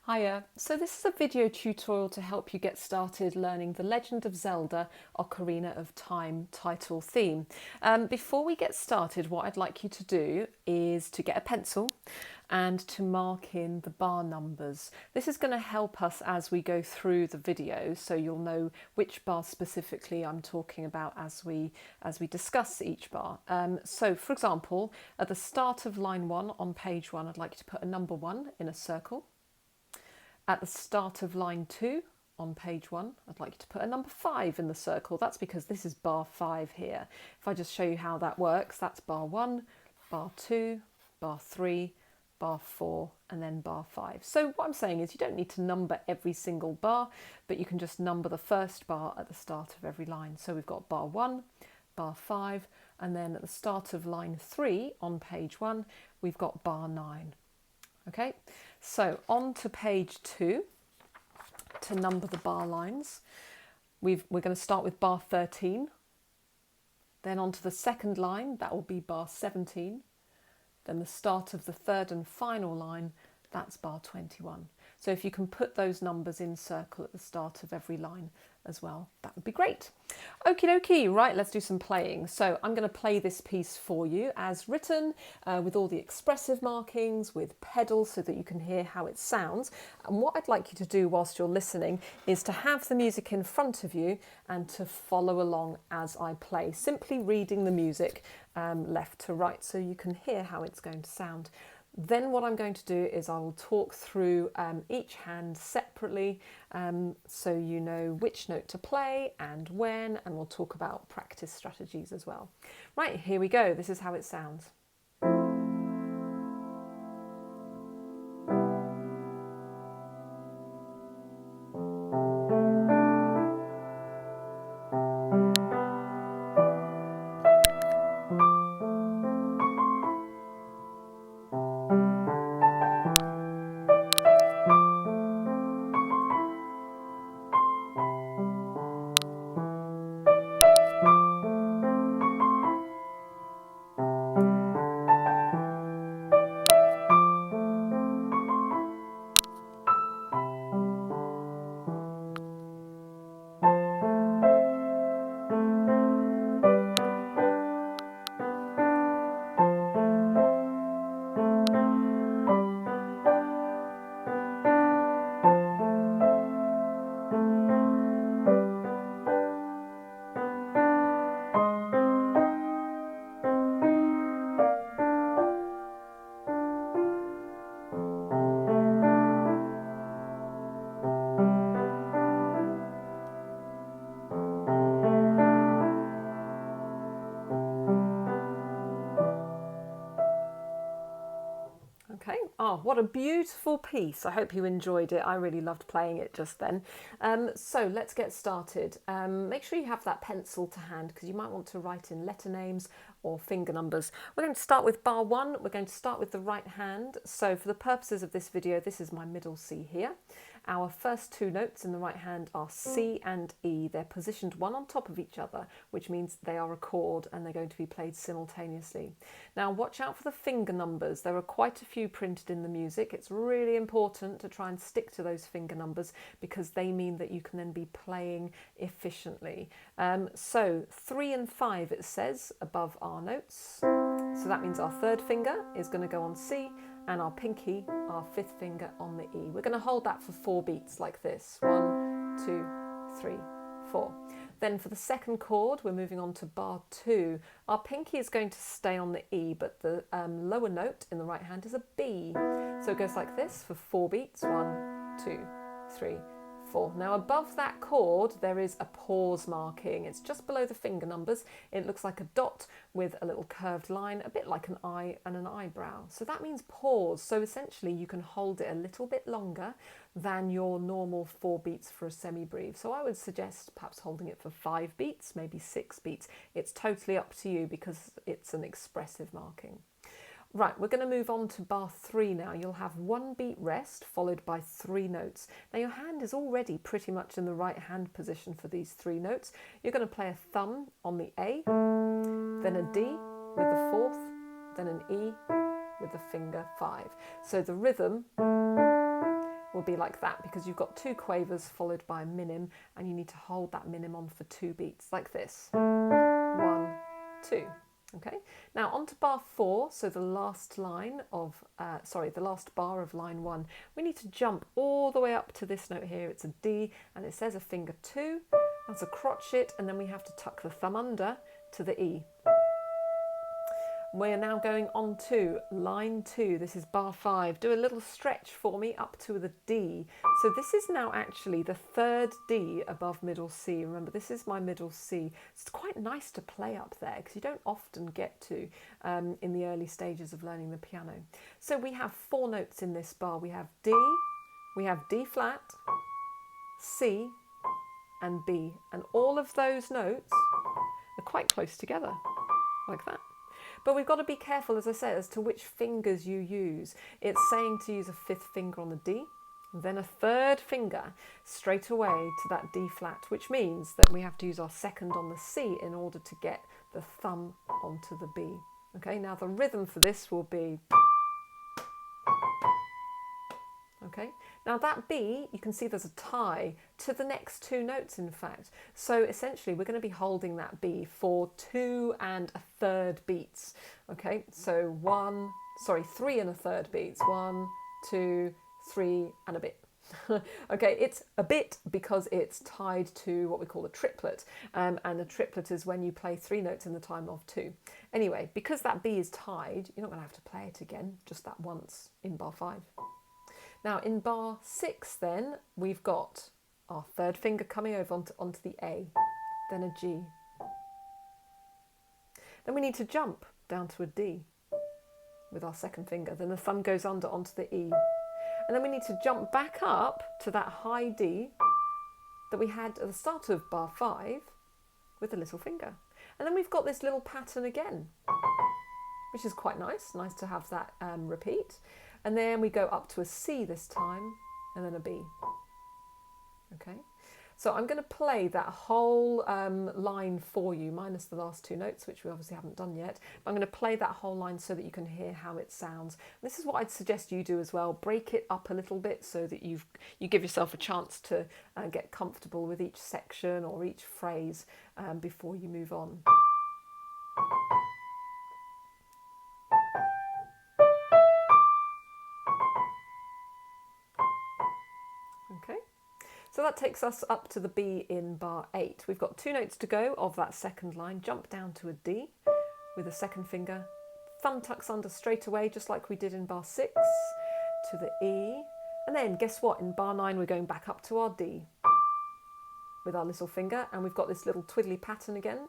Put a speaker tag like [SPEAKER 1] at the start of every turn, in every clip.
[SPEAKER 1] Hiya, so this is a video tutorial to help you get started learning The Legend of Zelda Ocarina of Time title theme. Before we get started, what I'd like you to do is to get a pencil and to mark in the bar numbers. This is going to help us as we go through the video, so you'll know which bar specifically I'm talking about as we discuss each bar. So for example, at the start of line 1 on page 1, I'd like you to put a number 1 in a circle. At the start of line 2 on page 1, I'd like you to put a number 5 in the circle. That's because this is bar 5 here. If I just show you how that works, that's bar 1, bar 2, bar 3, bar 4, and then bar 5. So what I'm saying is you don't need to number every single bar, but you can just number the first bar at the start of every line. So we've got bar 1, bar 5, and then at the start of line 3 on page 1, we've got bar 9. Okay, so on to page 2 to number the bar lines. We're going to start with bar 13, then on to the second line, that will be bar 17, then the start of the third and final line, that's bar 21. So if you can put those numbers in circle at the start of every line as well, that would be great. Okie dokie, right, let's do some playing. So I'm going to play this piece for you as written with all the expressive markings, with pedals so that you can hear how it sounds. And what I'd like you to do whilst you're listening is to have the music in front of you and to follow along as I play, simply reading the music left to right so you can hear how it's going to sound. Then what I'm going to do is I will talk through each hand separately so you know which note to play and when, and we'll talk about practice strategies as well. Right, here we go. This is how it sounds. Okay, oh, what a beautiful piece. I hope you enjoyed it. I really loved playing it just then. So let's get started. Make sure you have that pencil to hand because you might want to write in letter names or finger numbers. We're going to start with bar 1. We're going to start with the right hand. So for the purposes of this video, this is my middle C here. Our first two notes in the right hand are C and E. They're positioned one on top of each other, which means they are a chord and they're going to be played simultaneously. Now watch out for the finger numbers. There are quite a few printed in the music. It's really important to try and stick to those finger numbers because they mean that you can then be playing efficiently. So 3 and 5 it says above our notes. So that means our third finger is going to go on C and our pinky, our fifth finger on the E. We're going to hold that for 4 beats like this. 1, 2, 3, 4. Then for the second chord, we're moving on to bar 2. Our pinky is going to stay on the E, but the lower note in the right hand is a B. So it goes like this for 4 beats. 1, 2, 3, 4. Now above that chord there is a pause marking. It's just below the finger numbers. It looks like a dot with a little curved line, a bit like an eye and an eyebrow. So that means pause. So essentially you can hold it a little bit longer than your normal 4 beats for a semi-breve. So I would suggest perhaps holding it for 5 beats, maybe 6 beats. It's totally up to you because it's an expressive marking. Right, we're going to move on to bar 3 now. You'll have 1 beat rest followed by 3 notes. Now your hand is already pretty much in the right hand position for these 3 notes. You're going to play a thumb on the A, then a D with the 4th, then an E with the finger 5. So the rhythm will be like that because you've got 2 quavers followed by a minim, and you need to hold that minim on for 2 beats like this. 1, 2. Okay, now on to bar 4, so the last line of, the last bar of line 1. We need to jump all the way up to this note here. It's a D, and it says a finger 2. That's a crotchet, and then we have to tuck the thumb under to the E. We are now going on to line 2. This is bar 5. Do a little stretch for me up to the D. So this is now actually the 3rd D above middle C. Remember, this is my middle C. It's quite nice to play up there because you don't often get to in the early stages of learning the piano. So we have 4 notes in this bar. We have D, we have D flat, C, and B. And all of those notes are quite close together, like that. But we've got to be careful, as I said, as to which fingers you use. It's saying to use a 5th finger on the D, then a 3rd finger straight away to that D flat, which means that we have to use our 2nd on the C in order to get the thumb onto the B. Okay, now the rhythm for this will be... Okay, now that B, you can see there's a tie to the next 2 notes, in fact. So essentially, we're going to be holding that B for 2 1/3 beats. Okay, so 3 1/3 beats. 1, 2, 3, and a bit. Okay, it's a bit because it's tied to what we call a triplet, and a triplet is when you play 3 notes in the time of 2. Anyway, because that B is tied, you're not going to have to play it again, just that once in bar 5. Now in bar 6 then, we've got our 3rd finger coming over onto the A, then a G. Then we need to jump down to a D with our 2nd finger, then the thumb goes under onto the E. And then we need to jump back up to that high D that we had at the start of bar 5 with the little finger. And then we've got this little pattern again, which is quite nice to have that repeat. And then we go up to a C this time, and then a B. Okay, so I'm going to play that whole line for you, minus the last 2 notes, which we obviously haven't done yet. But I'm going to play that whole line so that you can hear how it sounds. And this is what I'd suggest you do as well. Break it up a little bit so that you give yourself a chance to get comfortable with each section or each phrase before you move on. Okay, so that takes us up to the B in bar 8. We've got 2 notes to go of that 2nd line. Jump down to a D with a 2nd finger. Thumb tucks under straight away, just like we did in bar 6, to the E. And then guess what? In bar 9, we're going back up to our D with our little finger. And we've got this little twiddly pattern again,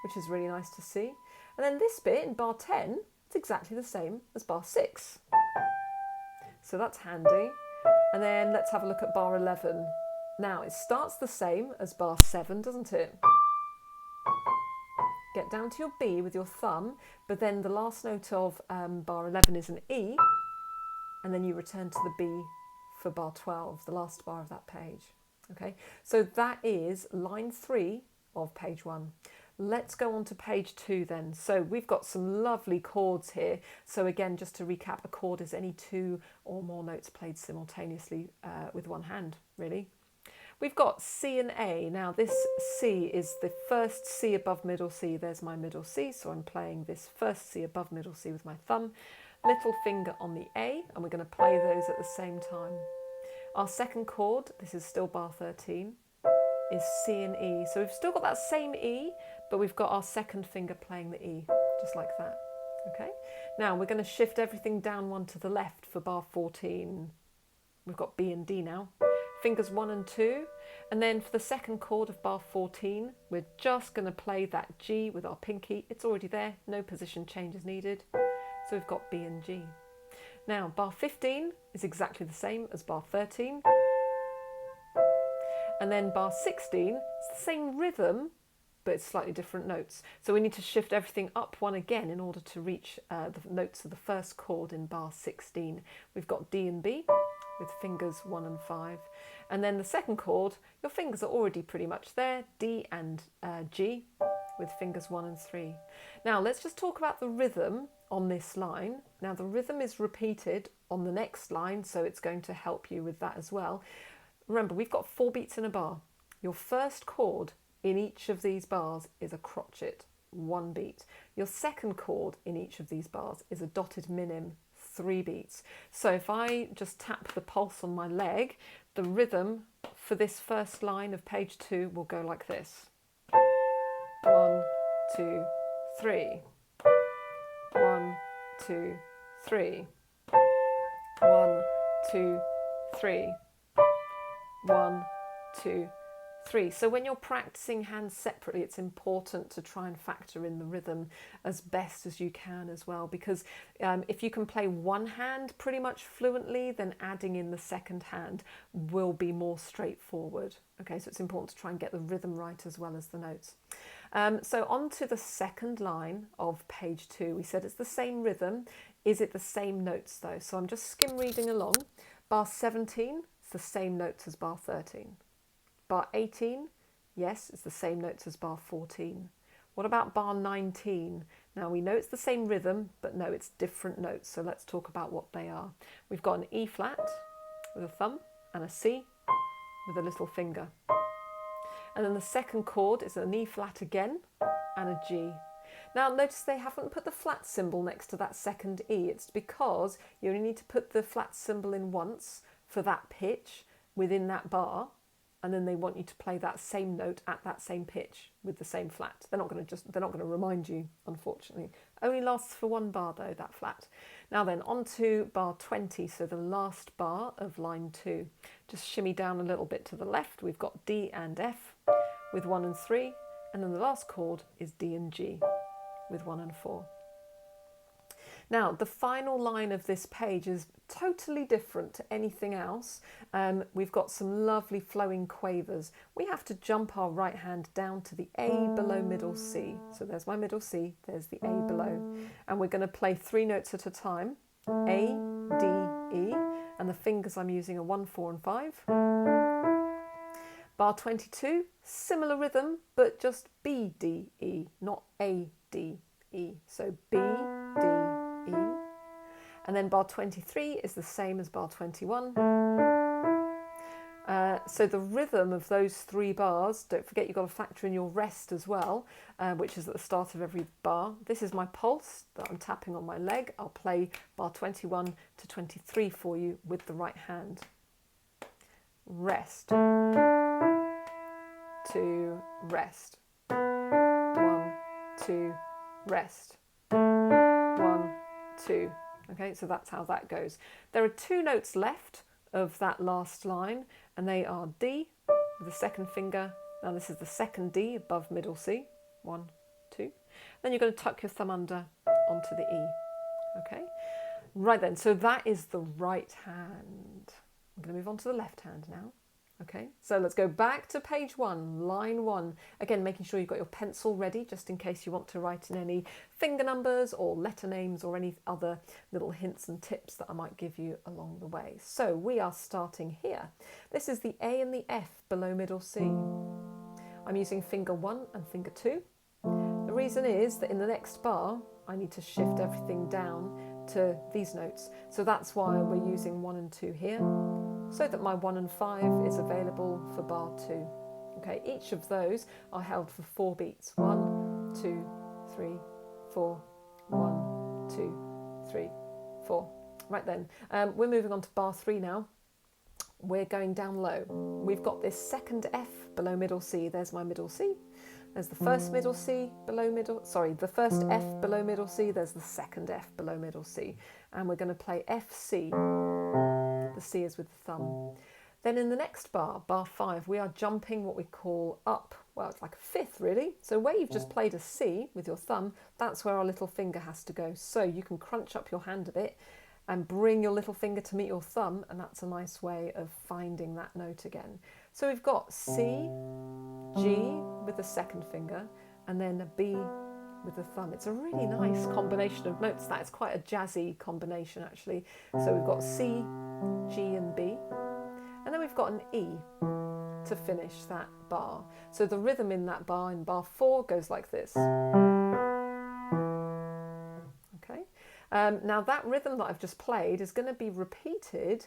[SPEAKER 1] which is really nice to see. And then this bit in bar 10, it's exactly the same as bar 6. So that's handy. And then let's have a look at bar 11. Now it starts the same as bar 7, doesn't it? Get down to your B with your thumb, but then the last note of bar 11 is an E, and then you return to the B for bar 12, the last bar of that page. Okay, so that is line 3 of page 1. Let's go on to page 2 then. So we've got some lovely chords here. So again, just to recap, a chord is any 2 or more notes played simultaneously with one hand, really. We've got C and A. Now this C is the 1st C above middle C. There's my middle C, so I'm playing this 1st C above middle C with my thumb. Little finger on the A, and we're going to play those at the same time. Our 2nd chord, this is still bar 13, is C and E. So we've still got that same E, but we've got our 2nd finger playing the E, just like that. Okay. Now we're going to shift everything down 1 to the left for bar 14. We've got B and D now. Fingers 1 and 2. And then for the 2nd chord of bar 14, we're just going to play that G with our pinky. It's already there. No position change is needed. So we've got B and G. Now bar 15 is exactly the same as bar 13. And then bar 16, it's the same rhythm, but it's slightly different notes. So we need to shift everything up 1 again in order to reach the notes of the 1st chord in bar 16. We've got D and B with fingers 1 and 5. And then the 2nd chord, your fingers are already pretty much there, D and G. with fingers 1 and 3. Now let's just talk about the rhythm on this line. Now the rhythm is repeated on the next line, so it's going to help you with that as well. Remember, we've got 4 beats in a bar. Your first chord in each of these bars is a crotchet, 1 beat. Your second chord in each of these bars is a dotted minim, 3 beats. So if I just tap the pulse on my leg, the rhythm for this first line of page 2 will go like this. 1, 2, 3. 1, 2, 3. 1, 2, 3. 1, 2, 3. So when you're practicing hands separately, it's important to try and factor in the rhythm as best as you can as well, because if you can play one hand pretty much fluently, then adding in the second hand will be more straightforward. Okay, so it's important to try and get the rhythm right as well as the notes. So on to the second line of page 2. We said it's the same rhythm. Is it the same notes though? So I'm just skim reading along. Bar 17, it's the same notes as bar 13. Bar 18, yes, it's the same notes as bar 14. What about bar 19? Now we know it's the same rhythm, but no, it's different notes. So let's talk about what they are. We've got an E flat with a thumb and a C with a little finger. And then the second chord is an E flat again and a G. Now notice they haven't put the flat symbol next to that second E. It's because you only need to put the flat symbol in once for that pitch within that bar, and then they want you to play that same note at that same pitch with the same flat. They're not going to remind you, unfortunately. Only lasts for 1 bar though, that flat. Now then, on to bar 20, so the last bar of line 2. Just shimmy down a little bit to the left. We've got D and F with 1 and 3, and then the last chord is D and G with 1 and 4. Now, the final line of this page is totally different to anything else. We've got some lovely flowing quavers. We have to jump our right hand down to the A below middle C. So there's my middle C, there's the A below. And we're going to play 3 notes at a time. A, D, E, and the fingers I'm using are 1, 4 and 5. Bar 22, similar rhythm, but just B, D, E, not A, D, E. So B, D, E. And then bar 23 is the same as bar 21. So the rhythm of those 3 bars, don't forget you've got to factor in your rest as well, which is at the start of every bar. This is my pulse that I'm tapping on my leg. I'll play bar 21 to 23 for you with the right hand. Rest. 2, rest. 1, 2, rest. 1, 2. Okay, so that's how that goes. There are 2 notes left of that last line, and they are D with the second finger. Now this is the second D above middle C. 1, 2. Then you're going to tuck your thumb under onto the E. Okay, right then, so that is the right hand. I'm going to move on to the left hand now. Okay, so let's go back to page 1, line 1. Again, making sure you've got your pencil ready just in case you want to write in any finger numbers or letter names or any other little hints and tips that I might give you along the way. So we are starting here. This is the A and the F below middle C. I'm using finger 1 and finger 2. The reason is that in the next bar, I need to shift everything down to these notes. So that's why we're using 1 and 2 here, so that my 1 and 5 is available for bar 2. Okay, each of those are held for 4 beats. 1, 2, 3, 4, 1, 2, 3, 4. Right then, we're moving on to bar 3 now. We're going down low. We've got this second F below middle C. There's my middle C. There's the first middle C below middle, the first F below middle C. There's the second F below middle C. And we're going to play F, C. The C is with the thumb. Then in the next bar, bar 5, we are jumping what we call up. Well, it's like a fifth really. So where you've just played a C with your thumb, that's where our little finger has to go. So you can crunch up your hand a bit and bring your little finger to meet your thumb, and that's a nice way of finding that note again. So we've got C, G with the second finger, and then a B with the thumb. It's a really nice combination of notes. That is quite a jazzy combination actually. So we've got C, G and B, and then we've got an E. to finish that bar. So the rhythm in that bar, in bar 4, goes like this. Okay. Now that rhythm that I've just played is going to be repeated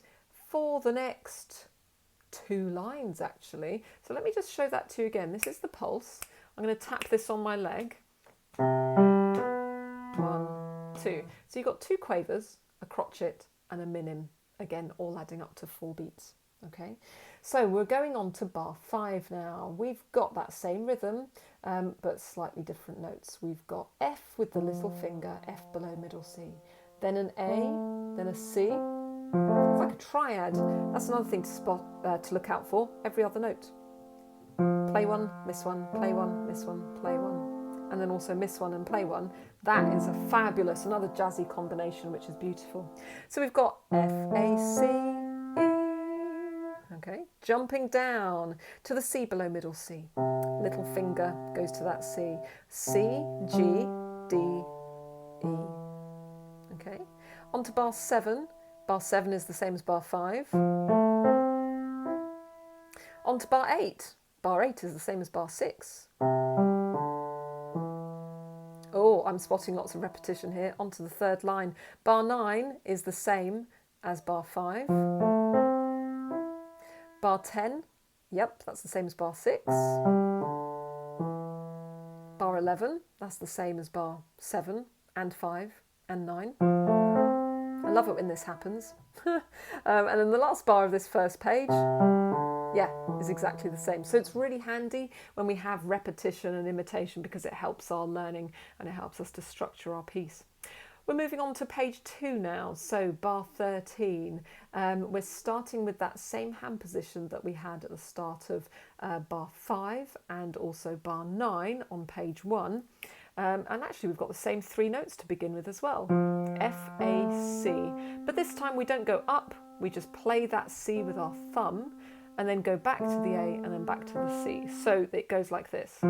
[SPEAKER 1] for the next 2 lines actually. So let me just show that to you again. This is the pulse. I'm going to tap this on my leg. 1, 2. So you've got 2 quavers, a crotchet and a minim, again all adding up to 4 beats. Okay, so we're going on to bar 5 now. We've got that same rhythm but slightly different notes. We've got F with the little finger, F below middle C, then an A, then a C. It's like a triad. That's another thing to spot, to look out for. Every other note. Play one, miss one, play one, miss one, play one, and then also miss one and play one. That is a fabulous, another jazzy combination, which is beautiful. So we've got F, A, C, E. Okay, jumping down to the C below middle C. Little finger goes to that C. C, G, D, E. Okay, on to bar 7. Bar 7 is the same as bar 5. On to bar 8. Bar 8 is the same as bar 6. Oh, I'm spotting lots of repetition here. On to the 3rd line. Bar 9 is the same as bar 5. Bar 10, yep, that's the same as bar 6. Bar 11, that's the same as bar 7 and 5 and 9. I love it when this happens. And then the last bar of this first page, yeah, is exactly the same. So it's really handy when we have repetition and imitation because it helps our learning and it helps us to structure our piece. We're moving on to page 2 now, so bar 13. We're starting with that same hand position that we had at the start of bar 5 and also bar 9 on page 1. And actually we've got the same 3 notes to begin with as well. F, A, C. But this time we don't go up, we just play that C with our thumb and then go back to the A and then back to the C. So it goes like this.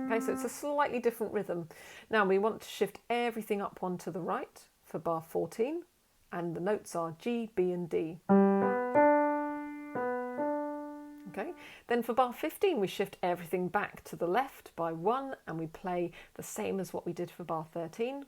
[SPEAKER 1] Okay, so it's a slightly different rhythm. Now we want to shift everything up one to the right for bar 14, and the notes are G, B and D. Okay, then for bar 15 we shift everything back to the left by 1 and we play the same as what we did for bar 13.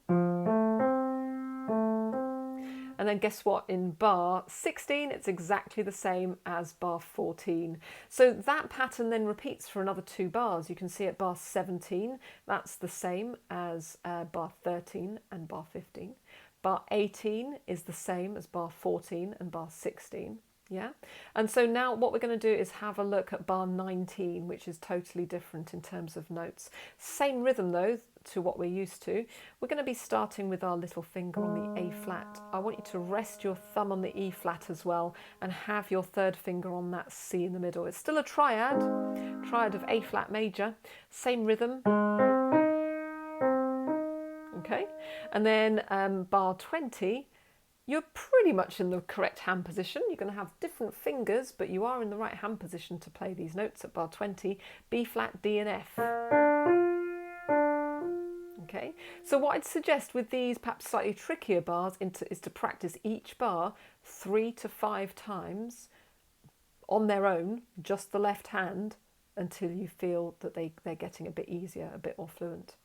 [SPEAKER 1] And then guess what, in bar 16 it's exactly the same as bar 14. So that pattern then repeats for another 2 bars. You can see at bar 17 that's the same as bar 13 and bar 15. Bar 18 is the same as bar 14 and bar 16. Yeah, and so now what we're going to do is have a look at bar 19, which is totally different in terms of notes. Same rhythm though to what we're used to. We're going to be starting with our little finger on the A flat. I want you to rest your thumb on the E flat as well and have your 3rd finger on that C in the middle. It's still a triad of A flat major, same rhythm. Okay, and then bar 20, you're pretty much in the correct hand position. You're going to have different fingers, but you are in the right hand position to play these notes at bar 20, B flat, D and F. Okay, so what I'd suggest with these perhaps slightly trickier bars is to practice each bar 3 to 5 times on their own, just the left hand, until you feel that they're getting a bit easier, a bit more fluent.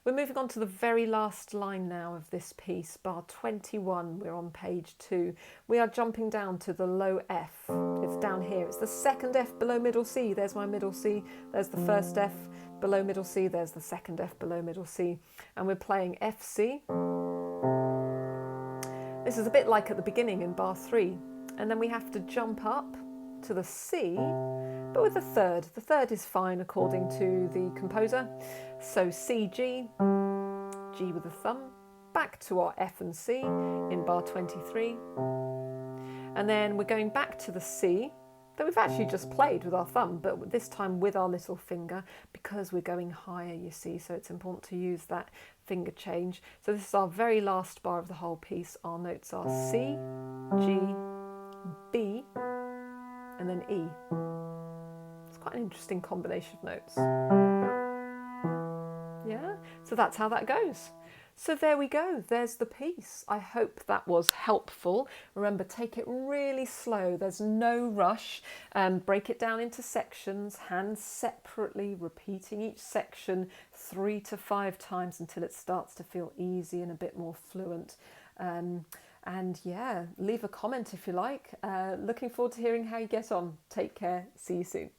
[SPEAKER 1] We're moving on to the very last line now of this piece, bar 21. We're on page 2. We are jumping down to the low F. It's down here. It's the 2nd F below middle C. There's my middle C. There's the 1st F below middle C. There's the 2nd F below middle C. And we're playing F, C. This is a bit like at the beginning in bar 3. And then we have to jump up to the C, but with the 3rd. The 3rd is fine according to the composer. So C, G, G with the thumb, back to our F and C in bar 23. And then we're going back to the C that we've actually just played with our thumb, but this time with our little finger because we're going higher, you see, so it's important to use that finger change. So this is our very last bar of the whole piece. Our notes are C, G, B, and then E. It's quite an interesting combination of notes. Yeah, so that's how that goes. So there we go, there's the piece. I hope that was helpful. Remember, take it really slow, there's no rush. Break it down into sections, hands separately, repeating each section 3 to 5 times until it starts to feel easy and a bit more fluent. And yeah, leave a comment if you like. Looking forward to hearing how you get on. Take care, see you soon.